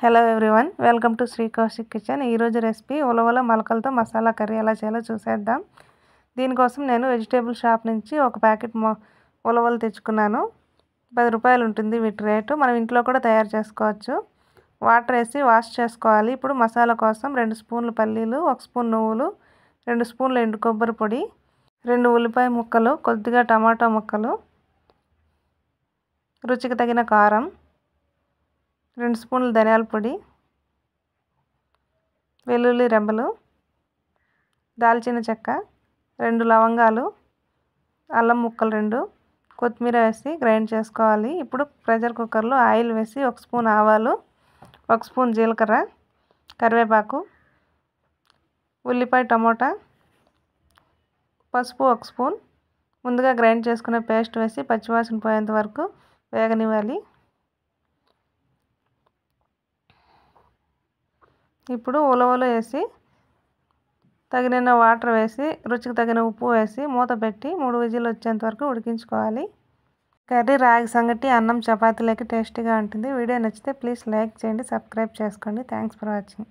Hello everyone, welcome to Shri Kaushik kitchen. ఈరోజు recipe ఉలవల మొలకలతో మసాలా కర్రీ ఎలా చేయాలో చూసేద్దాం. దీనికోసం నేను వెజిటేబుల్ షాప్ నుంచి ఒక ప్యాకెట్ ఉలవలు తెచ్చుకున్నాను. 10 రూపాయలు ఉంటుంది వీటి రేటు. మనం ఇంట్లో కూడా తయారు చేసుకోవచ్చు. వాటర్ వేసి వాష్ చేసుకోవాలి. ఇప్పుడు మసాలా కోసం 2 స్పూన్లు పల్లీలు, 1 స్పూన్ నువ్వులు, 2 స్పూన్లు ఎండు కొబ్బరి పొడి, 2 ఉల్లిపాయ ముక్కలు, కొద్దిగా టమాటా ముక్కలు, రుచికి తగిన కారం, 2 స్పూన్లు ధనియాల పొడి, వెల్లుల్లి రెబ్బలు, దాల్చిన చెక్క, 2 లవంగాలు, అల్లం ముక్కలు 2, కొత్తిమీర వేసి గ్రైండ్ చేసుకోవాలి. ఇప్పుడు ప్రెషర్ కుక్కర్లో ఆయిల్ వేసి 1 స్పూన్ ఆవాలు, 1 స్పూన్ జీలకర్ర, కరివేపాకు, ఉల్లిపాయ, టమోటా, పసుపు 1 స్పూన్, ముందుగా గ్రైండ్ చేసుకునే పేస్ట్ వేసి పచ్చివాసన పోయేంత వరకు వేగనివ్వాలి. ఇప్పుడు ఉలవలు వేసి తగిన వాటర్ వేసి రుచికి తగిన ఉప్పు వేసి మూత పెట్టి 3 విజిల్లు వచ్చేంత వరకు ఉడికించుకోవాలి. కర్రీ రాగి సంగటి, అన్నం, చపాతీలకి టేస్టీగా ఉంటుంది. వీడియో నచ్చితే ప్లీజ్ లైక్ చేయండి, సబ్స్క్రైబ్ చేసుకోండి. Thanks for watching.